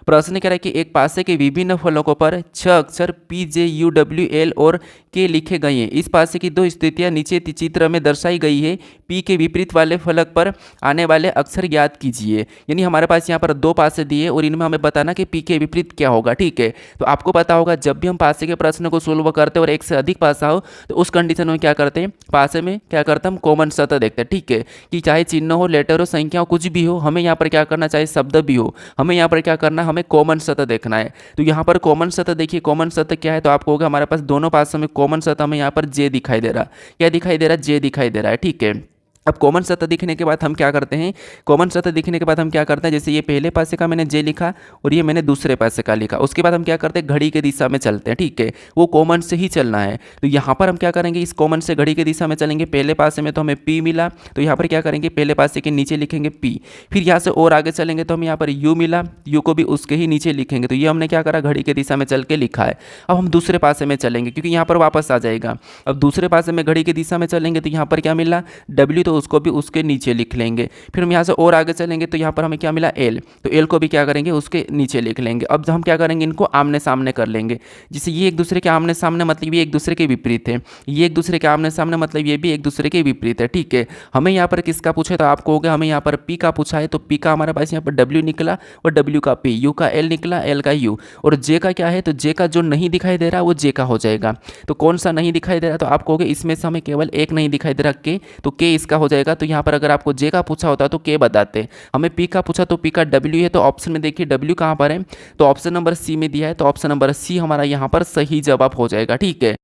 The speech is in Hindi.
प्रश्न कह रहा है कि एक पासे के विभिन्न फलकों पर 6 अक्षर पी जे यू डब्ल्यू एल और के लिखे गए हैं। इस पासे की दो स्थितियां नीचे चित्र में दर्शाई गई है। पी के विपरीत वाले फलक पर आने वाले अक्षर ज्ञात कीजिए। यानी हमारे पास यहाँ पर दो पासे दिए और इनमें हमें बताना कि पी के विपरीत क्या होगा। ठीक है, तो आपको पता होगा जब भी हम पासे के प्रश्न को सोल्व करते हैं और एक से अधिक पासा हो तो उस कंडीशन में क्या करते हैं, पासे में क्या करते हैं, हम कॉमन सतह देखते हैं। ठीक है, कि चाहे चिन्ह हो, लेटर हो, संख्या हो, कुछ भी हो, हमें यहाँ पर क्या करना, चाहे शब्द भी हो, हमें यहाँ पर क्या करना, हमें कॉमन सतह देखना है। तो यहाँ पर कॉमन सतह देखिए, कॉमन सतह क्या है, तो आपको होगा हमारे पास दोनों पासों में कॉमन सतह में यहाँ पर जे दिखाई दे रहा, क्या दिखाई दे रहा, जे दिखाई दे रहा है। ठीक है, अब कॉमन सतह दिखने के बाद हम क्या करते हैं, कॉमन सतह दिखने के बाद हम क्या करते हैं, जैसे ये पहले पासे का मैंने जे लिखा और ये मैंने दूसरे पासे का लिखा, उसके बाद हम क्या करते हैं, घड़ी के दिशा में चलते हैं। ठीक है, वो कॉमन से ही चलना है। तो यहाँ पर हम क्या करेंगे, इस कॉमन से घड़ी के दिशा में चलेंगे। पहले पासे में तो हमें पी मिला, तो यहाँ पर क्या करेंगे, पहले पासे के नीचे लिखेंगे पी। फिर यहाँ से और आगे चलेंगे तो हम यहाँ पर यू मिला, यू को भी उसके ही नीचे लिखेंगे। तो ये हमने क्या करा, घड़ी के दिशा में चल के लिखा है। अब हम दूसरे पासे में चलेंगे क्योंकि यहाँ पर वापस आ जाएगा। अब दूसरे पासे में घड़ी के दिशा में चलेंगे तो यहाँ पर क्या मिला, डब्ल्यू, तो उसको भी उसके नीचे लिख लेंगे। फिर हम यहाँ से और आगे चलेंगे तो यहाँ पर हमें क्या मिला, एल, तो एल को भी क्या करेंगे, उसके नीचे लिख लेंगे। अब हम क्या करेंगे, इनको आमने सामने कर लेंगे। जिससे ये एक दूसरे के आमने सामने मतलब ये एक दूसरे के विपरीत है, ये एक दूसरे के आमने सामने मतलब ये भी एक दूसरे के विपरीत है। ठीक है, हमें यहाँ पर किसका पूछा, तो आपको हो गया हमें यहाँ पर पी का पूछा है, तो पी का हमारे पास यहाँ पर डब्ल्यू निकला और डब्ल्यू का पी, यू का एल निकला, एल का यू, और जे का क्या है, तो जे का जो नहीं दिखाई दे रहा वो जे का हो जाएगा। तो कौन सा नहीं दिखाई दे रहा, तो आप कहोगे इसमें से हमें केवल एक नहीं दिखाई दे रहा के, तो के इसका हो जाएगा। तो यहाँ पर अगर आपको जे का पूछा होता तो के बताते, हमें पी का पूछा तो पी का डब्ल्यू है, तो ऑप्शन में देखिए डब्ल्यू कहाँ पर है, तो ऑप्शन नंबर सी में दिया है, तो ऑप्शन नंबर सी हमारा यहाँ पर सही जवाब हो जाएगा। ठीक है।